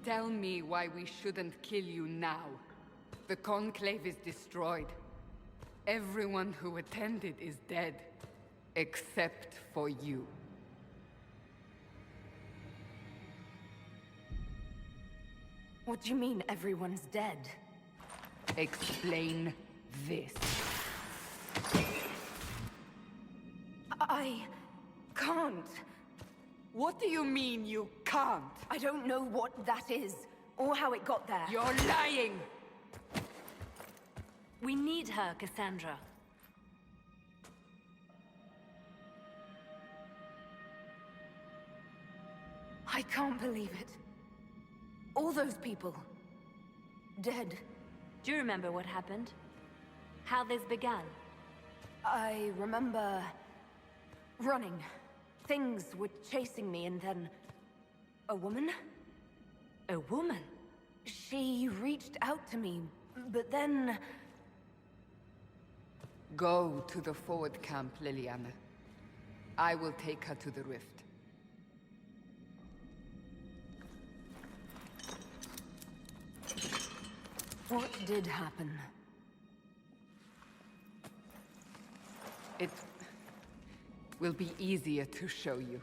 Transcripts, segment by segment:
Tell me why we shouldn't kill you now. The Conclave is destroyed. Everyone who attended is dead. Except for you. What do you mean everyone's dead? Explain this. I can't. What do you mean you can't? I don't know what that is, or how it got there. You're lying! We need her, Cassandra. I can't believe it. All those people. Dead. Do you remember what happened? How this began? I remember... running. Things were chasing me, and then... a woman? A woman? She reached out to me, but then... Go to the forward camp, Liliana. I will take her to the rift. What did happen? It will be easier to show you.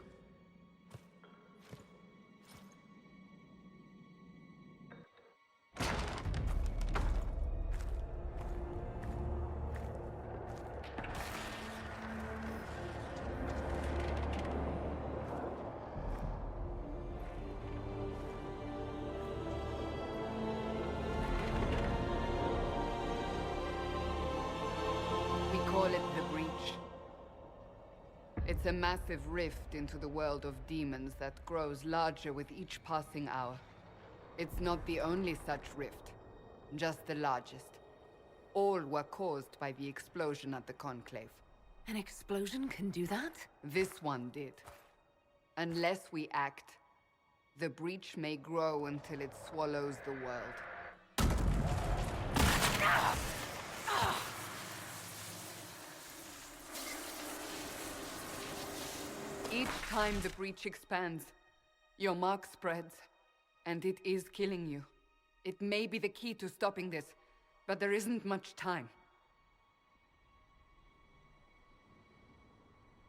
Call it the Breach. It's a massive rift into the world of demons that grows larger with each passing hour. It's not the only such rift, just the largest. All were caused by the explosion at the Conclave. An explosion can do that? This one did. Unless we act, the Breach may grow until it swallows the world. Each time the Breach expands, your mark spreads, and it is killing you. It may be the key to stopping this, but there isn't much time.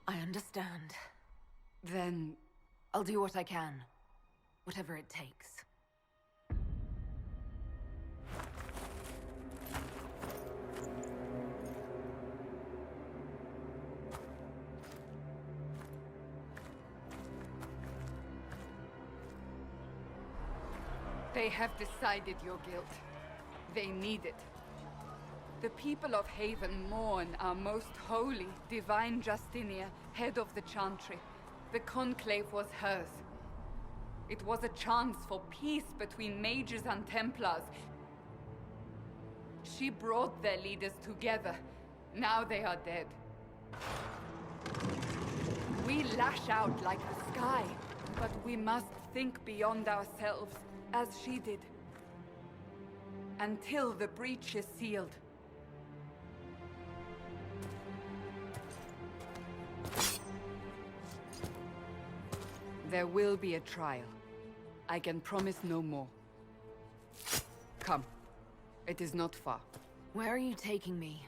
I understand. Then... I'll do what I can. Whatever it takes. They have decided your guilt. They need it. The people of Haven mourn our most holy, divine Justinia, head of the Chantry. The Conclave was hers. It was a chance for peace between mages and Templars. She brought their leaders together. Now they are dead. We lash out like the sky, but we must think beyond ourselves, as she did. Until the breach is sealed. There will be a trial. I can promise no more. Come. It is not far. Where are you taking me?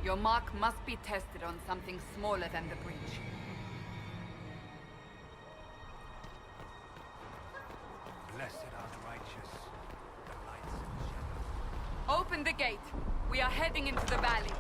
Your mark must be tested on something smaller than the breach. Blessed art righteous, the lights and shadows. Open the gate. We are heading into the valley.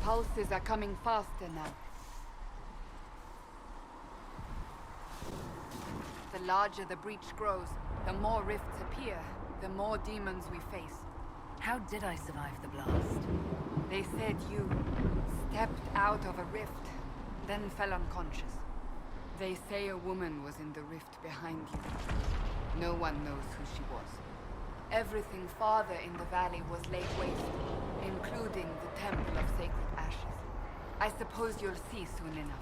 Pulses are coming faster now. The larger the breach grows, the more rifts appear, the more demons we face. How did I survive the blast? They said you stepped out of a rift, then fell unconscious. They say a woman was in the rift behind you. No one knows who she was. Everything farther in the valley was laid waste, including the Temple of Sacred Ashes. I suppose you'll see soon enough.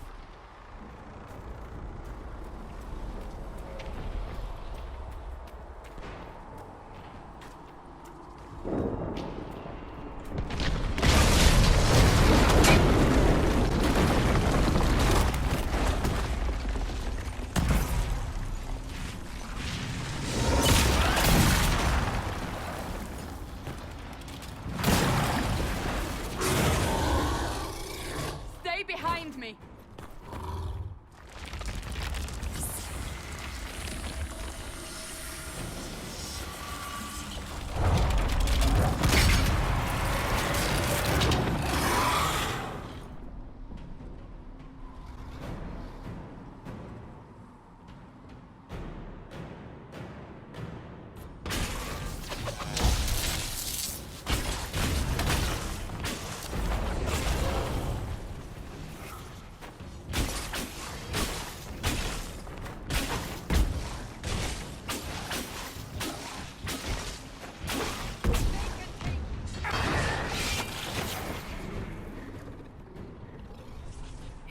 Behind me!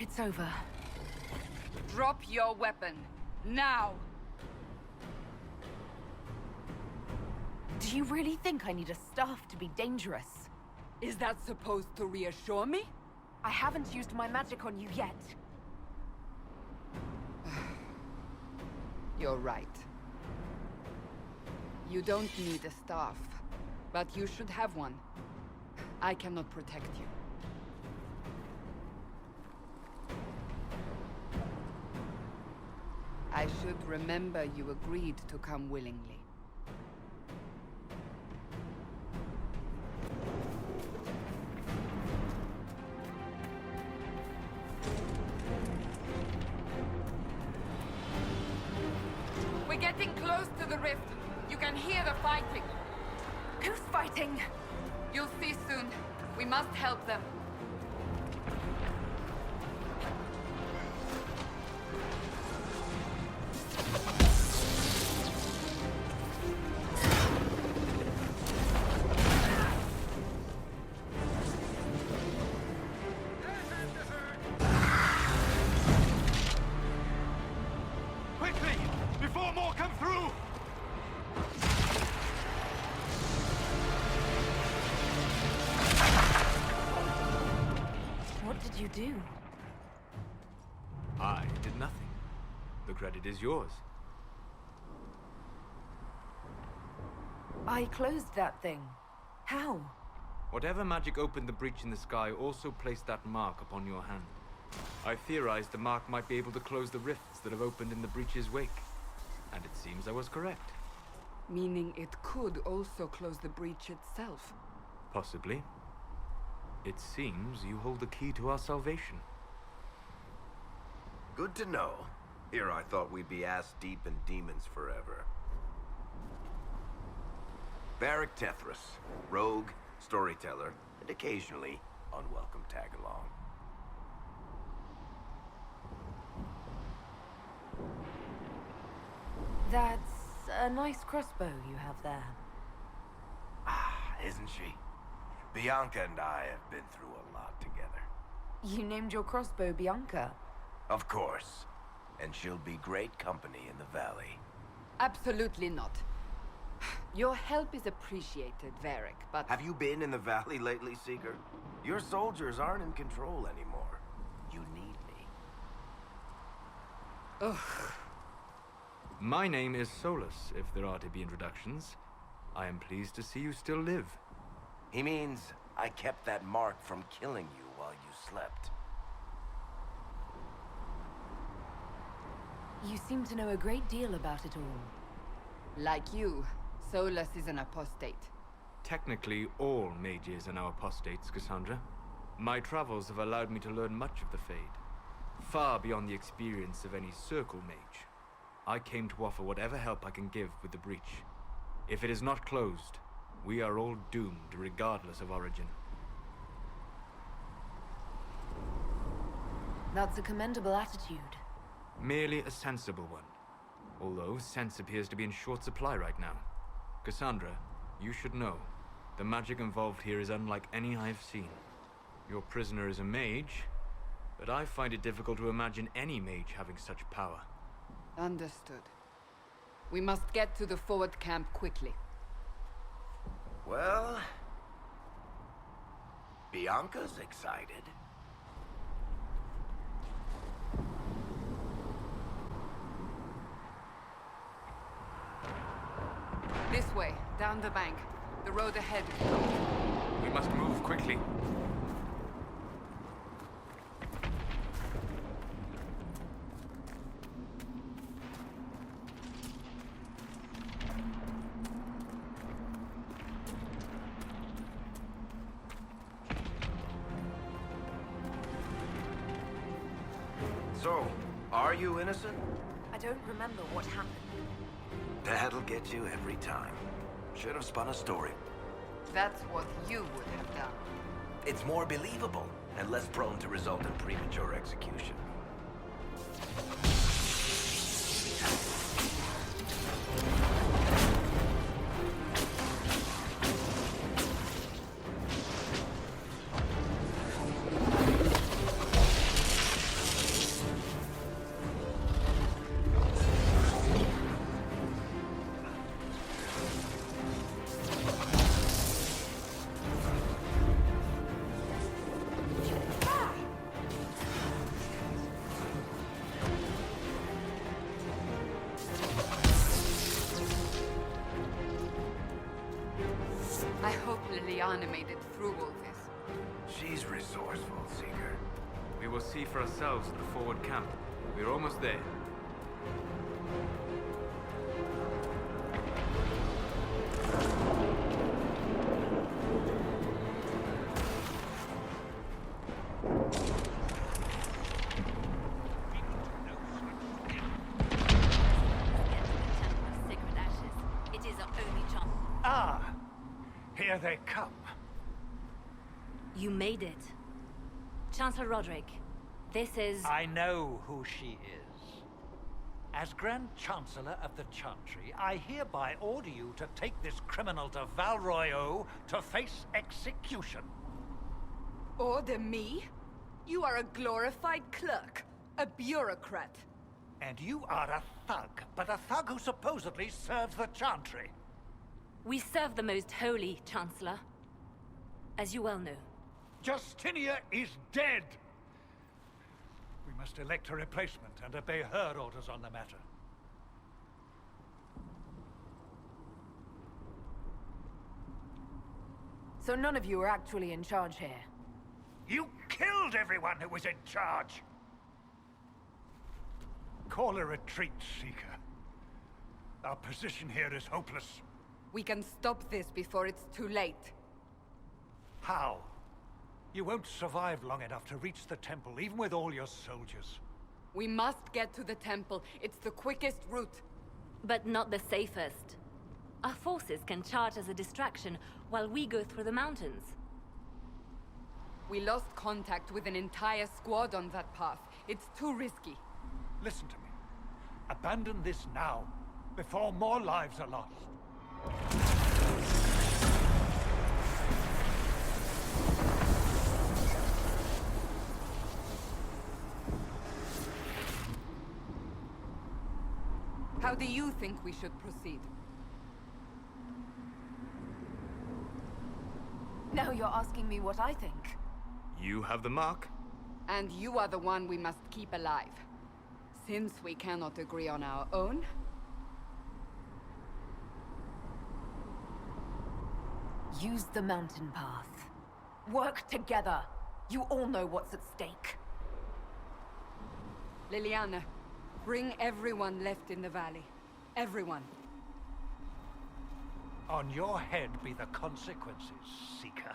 It's over. Drop your weapon. Now! Do you really think I need a staff to be dangerous? Is that supposed to reassure me? I haven't used my magic on you yet. You're right. You don't need a staff, but you should have one. I cannot protect you. I should remember you agreed to come willingly. We're getting close to the rift. You can hear the fighting. Who's fighting? You'll see soon. We must help them. You do? I did nothing. The credit is yours. I closed that thing. How? Whatever magic opened the breach in the sky also placed that mark upon your hand. I theorized the mark might be able to close the rifts that have opened in the breach's wake. And it seems I was correct. Meaning it could also close the breach itself. Possibly. It seems you hold the key to our salvation. Good to know. Here I thought we'd be ass-deep in demons forever. Varric Tethras, rogue, storyteller, and occasionally unwelcome tag-along. That's a nice crossbow you have there. Ah, isn't she? Bianca and I have been through a lot together. You named your crossbow Bianca. Of course. And she'll be great company in the valley. Absolutely not. Your help is appreciated, Varric, but... Have you been in the valley lately, Seeker? Your soldiers aren't in control anymore. You need me. Ugh. My name is Solus, if there are to be introductions. I am pleased to see you still live. He means I kept that mark from killing you while you slept. You seem to know a great deal about it all. Like you, Solus is an apostate. Technically, all mages are now apostates, Cassandra. My travels have allowed me to learn much of the Fade, far beyond the experience of any circle mage. I came to offer whatever help I can give with the breach. If it is not closed, we are all doomed regardless of origin. That's a commendable attitude. Merely a sensible one. Although sense appears to be in short supply right now. Cassandra, you should know. The magic involved here is unlike any I've seen. Your prisoner is a mage, but I find it difficult to imagine any mage having such power. Understood. We must get to the forward camp quickly. Well... Bianca's excited. This way, down the bank. The road ahead. We must move quickly. So, are you innocent? I don't remember what happened. That'll get you every time. Should have spun a story. That's what you would have done. It's more believable and less prone to result in premature execution. I hope Liliana made it through all this. She's resourceful, Seeker. We will see for ourselves at the forward camp. We're almost there. Ah! Here they come. You made it. Chancellor Roderick, this is... I know who she is. As Grand Chancellor of the Chantry, I hereby order you to take this criminal to Val Royeaux to face execution. Order me? You are a glorified clerk, a bureaucrat. And you are a thug, but a thug who supposedly serves the Chantry. We serve the most holy, Chancellor. As you well know. Justinia is dead! We must elect a replacement and obey her orders on the matter. So none of you are actually in charge here? You killed everyone who was in charge! Call a retreat, Seeker. Our position here is hopeless. We can stop this before it's too late. How? You won't survive long enough to reach the temple, even with all your soldiers. We must get to the temple. It's the quickest route. But not the safest. Our forces can charge as a distraction while we go through the mountains. We lost contact with an entire squad on that path. It's too risky. Listen to me. Abandon this now, before more lives are lost. How do you think we should proceed? Now you're asking me what I think. You have the mark. And you are the one we must keep alive. Since we cannot agree on our own... Use the mountain path. Work together. You all know what's at stake. Liliana, bring everyone left in the valley. Everyone. On your head be the consequences, Seeker.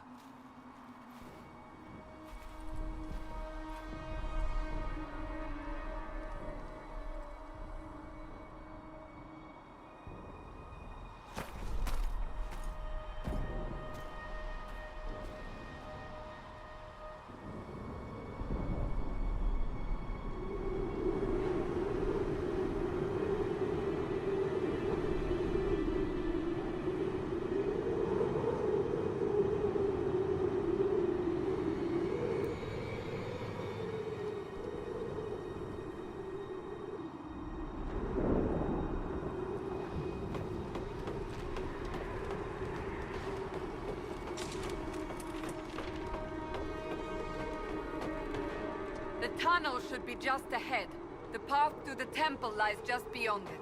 tunnel should be just ahead. The path to the temple lies just beyond it.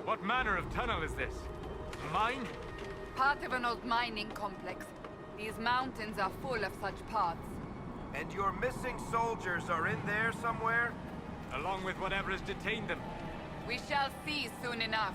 What manner of tunnel is this? Mine? Part of an old mining complex. These mountains are full of such paths. And your missing soldiers are in there somewhere? Along with whatever has detained them. We shall see soon enough.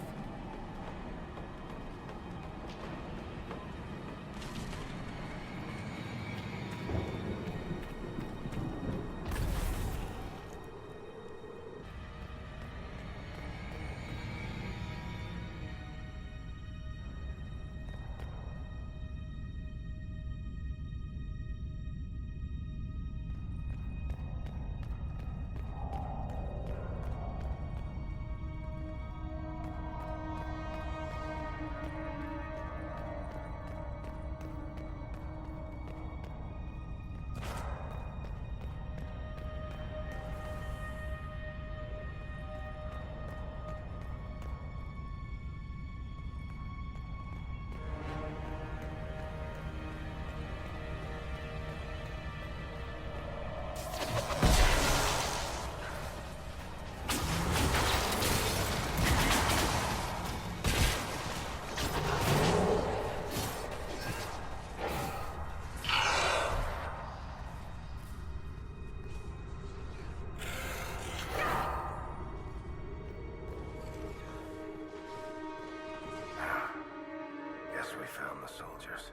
We found the soldiers.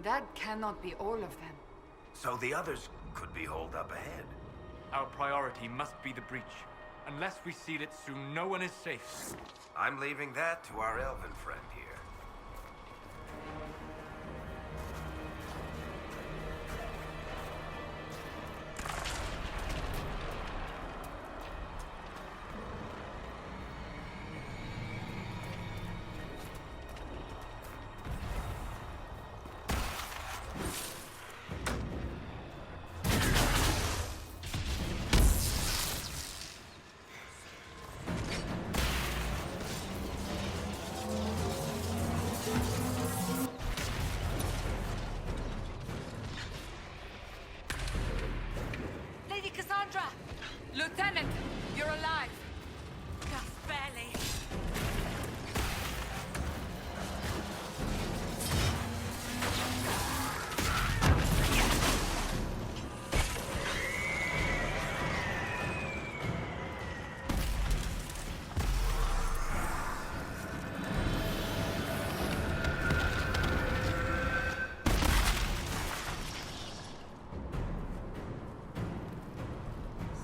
That cannot be all of them. So the others could be holed up ahead. Our priority must be the breach. Unless we seal it soon, no one is safe. I'm leaving that to our elven friend here. Lieutenant, you're alive. Just barely.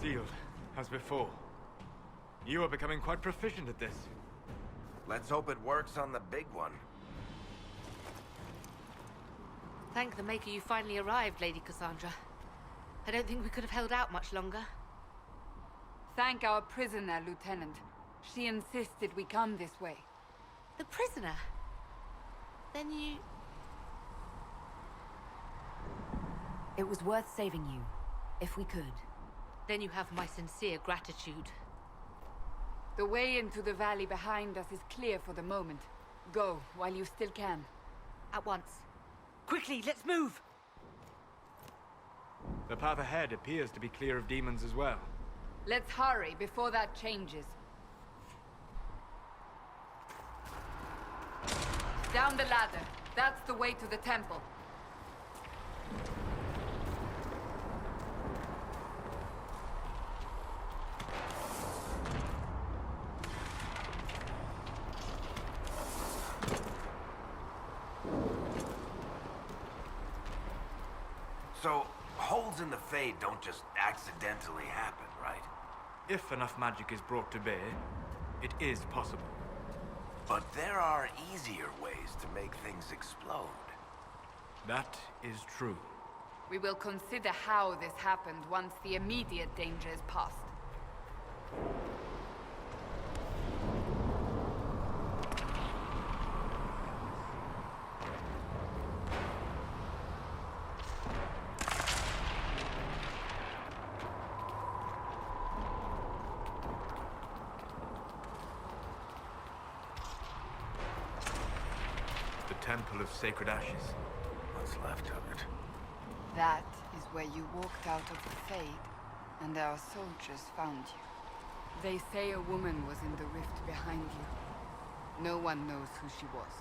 Sealed, as before. You are becoming quite proficient at this. Let's hope it works on the big one. Thank the Maker you finally arrived, Lady Cassandra. I don't think we could have held out much longer. Thank our prisoner, Lieutenant. She insisted we come this way. The prisoner? Then you... It was worth saving you, if we could. Then you have my sincere gratitude. The way into the valley behind us is clear for the moment. Go, while you still can. At once. Quickly, let's move! The path ahead appears to be clear of demons as well. Let's hurry before that changes. Down the ladder. That's the way to the temple. So, holes in the Fade don't just accidentally happen, right? If enough magic is brought to bear, it is possible. But there are easier ways to make things explode. That is true. We will consider how this happened once the immediate danger is past. The Temple of Sacred Ashes. What's left of it? That is where you walked out of the Fade. And our soldiers found you. They say a woman was in the rift behind you. No one knows who she was.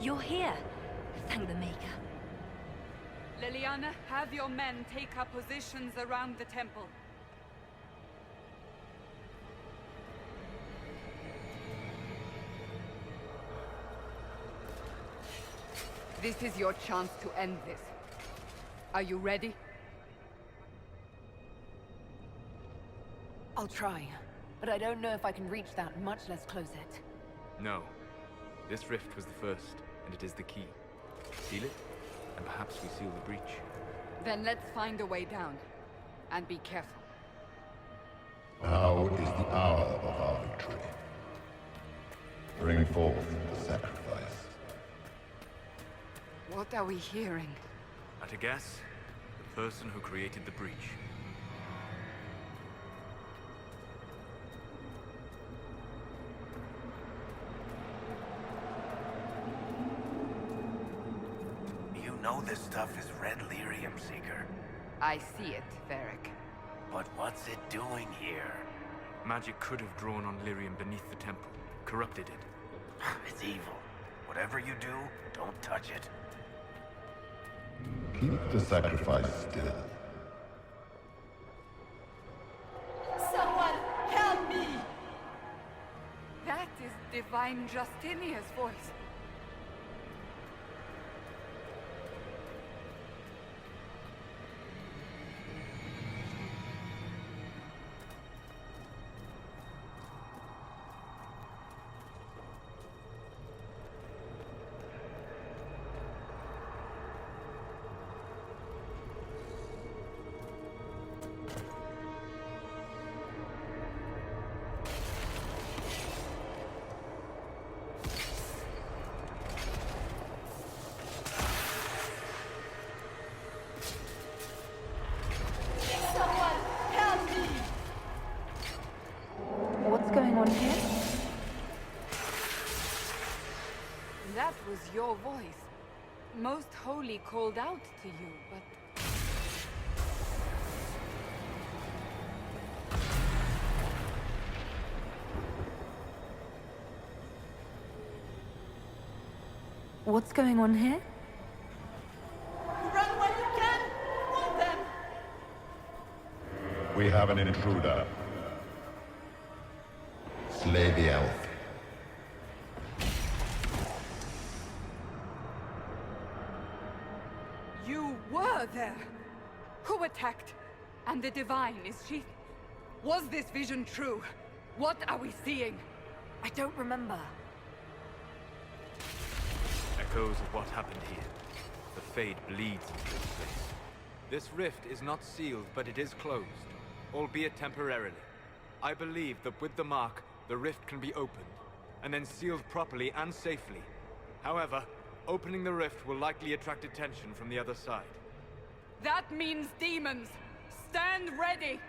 You're here. Thank the Maker. Leliana, have your men take up positions around the temple. This is your chance to end this. Are you ready? I'll try, but I don't know if I can reach that, much less close it. No. This rift was the first, and it is the key. Seal it, and perhaps we seal the breach. Then let's find a way down. And be careful. Now is the hour of our victory. Bring forth the sacrifice. What are we hearing? At a guess, the person who created the breach. You know this stuff is red lyrium, Seeker. I see it, Varric. But what's it doing here? Magic could have drawn on lyrium beneath the temple, corrupted it. It's evil. Whatever you do, don't touch it. Keep the sacrifice still. Someone help me! That is Divine Justinia's voice. What's going on here? That was your voice. Most Holy called out to you, but... What's going on here? Run when you can! Hold them! We have an intruder. Slay the elf. You were there! Who attacked? And the Divine, is she... Was this vision true? What are we seeing? I don't remember. Echoes of what happened here. The Fade bleeds into this place. This rift is not sealed, but it is closed, albeit temporarily. I believe that with the mark, the rift can be opened, and then sealed properly and safely. However, opening the rift will likely attract attention from the other side. That means demons! Stand ready!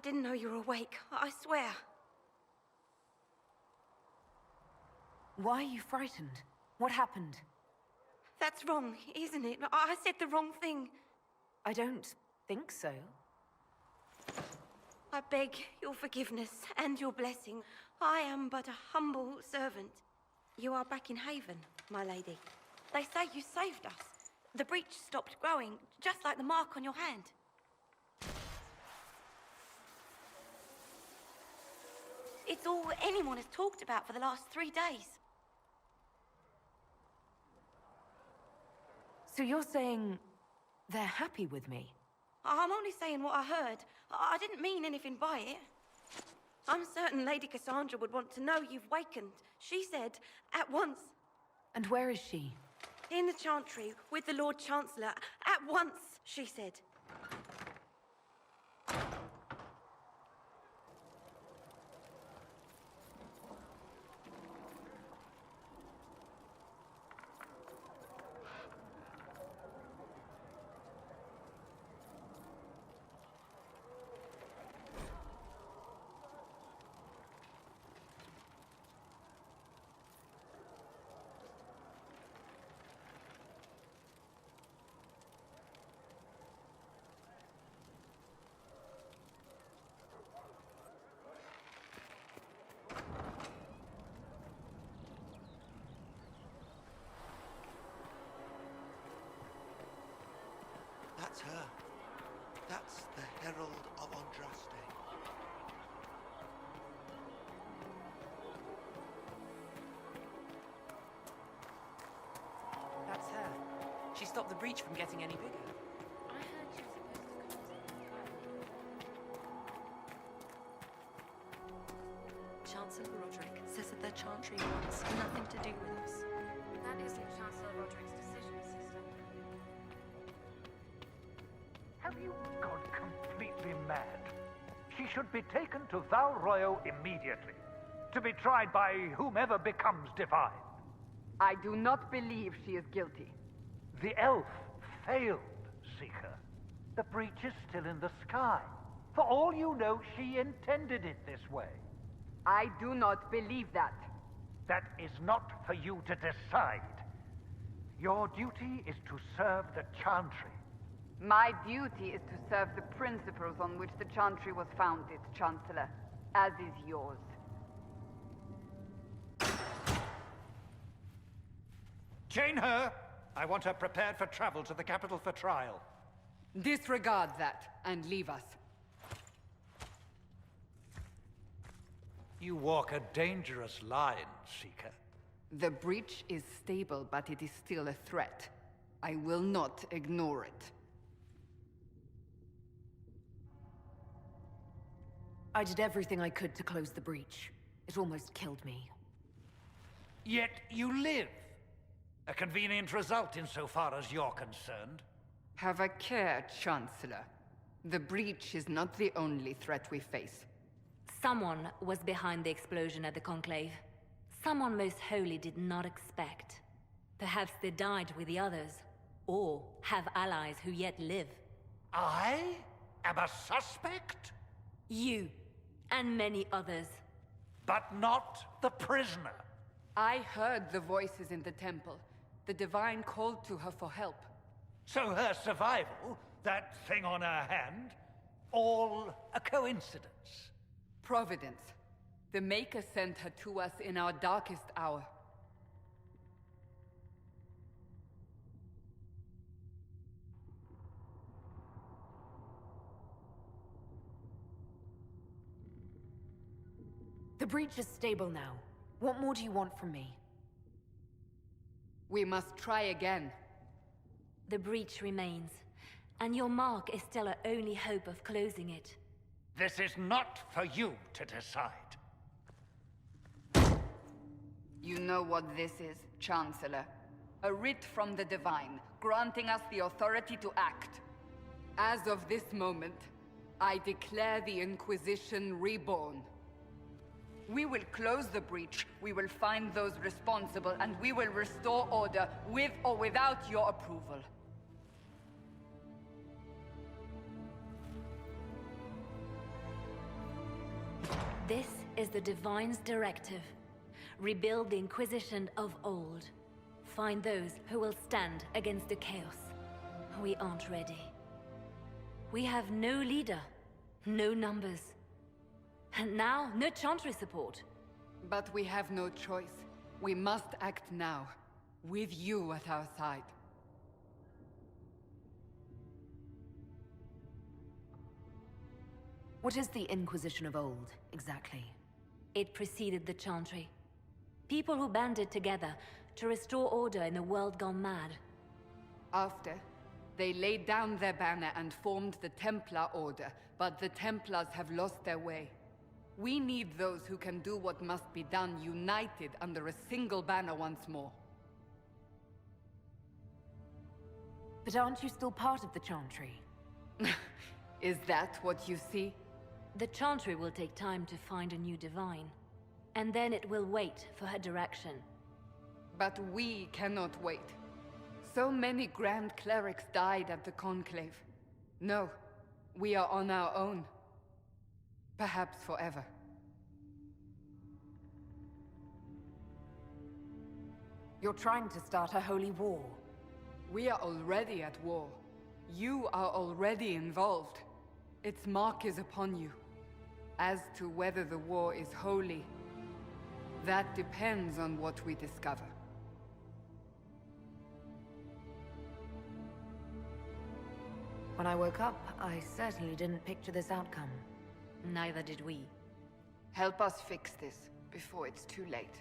didn't know you were awake, I swear. Why are you frightened? What happened? That's wrong, isn't it? I said the wrong thing. I don't think so. I beg your forgiveness and your blessing. I am but a humble servant. You are back in Haven, my lady. They say you saved us. The breach stopped growing, just like the mark on your hand. It's all anyone has talked about for the last 3 days. So you're saying they're happy with me? I'm only saying what I heard. I didn't mean anything by it. I'm certain Lady Cassandra would want to know you've wakened. She said, at once. And where is she? In the Chantry, with the Lord Chancellor. At once, she said. That's her. That's the Herald of Andraste. That's her. She stopped the breach from getting any bigger. I heard she was supposed to come Chancellor Roderick says that the Chantry wants nothing to do with us. That isn't Chancellor Roderick's decision, sister. Have you gone completely mad? She should be taken to Val Royo immediately, to be tried by whomever becomes divine. I do not believe she is guilty. The elf failed, Seeker. The breach is still in the sky. For all you know, she intended it this way. I do not believe that. That is not for you to decide. Your duty is to serve the Chantry. My duty is to serve the principles on which the Chantry was founded, Chancellor, as is yours. Chain her! I want her prepared for travel to the capital for trial. Disregard that, and leave us. You walk a dangerous line, Seeker. The breach is stable, but it is still a threat. I will not ignore it. I did everything I could to close the breach. It almost killed me. Yet you live. A convenient result insofar as you're concerned. Have a care, Chancellor. The breach is not the only threat we face. Someone was behind the explosion at the Conclave. Someone most holy did not expect. Perhaps they died with the others, or have allies who yet live. I am a suspect? You, and many others. But not the prisoner. I heard the voices in the temple. The Divine called to her for help. So her survival, that thing on her hand, all a coincidence. Providence. The Maker sent her to us in our darkest hour. The breach is stable now. What more do you want from me? We must try again. The breach remains, and your mark is still our only hope of closing it. This is not for you to decide. You know what this is, Chancellor. A writ from the Divine, granting us the authority to act. As of this moment, I declare the Inquisition reborn. We will close the breach, we will find those responsible, and we will restore order, with or without your approval. This is the Divine's directive. Rebuild the Inquisition of old. Find those who will stand against the chaos. We aren't ready. We have no leader, no numbers. And now, no Chantry support. But we have no choice. We must act now, with you at our side. What is the Inquisition of old, exactly? It preceded the Chantry. People who banded together to restore order in a world gone mad. After, they laid down their banner and formed the Templar Order, but the Templars have lost their way. We need those who can do what must be done, united under a single banner once more. But aren't you still part of the Chantry? Is that what you see? The Chantry will take time to find a new Divine. And then it will wait for her direction. But we cannot wait. So many Grand Clerics died at the Conclave. No, we are on our own. Perhaps forever. You're trying to start a holy war. We are already at war. You are already involved. Its mark is upon you. As to whether the war is holy, that depends on what we discover. When I woke up, I certainly didn't picture this outcome. Neither did we. Help us fix this before it's too late.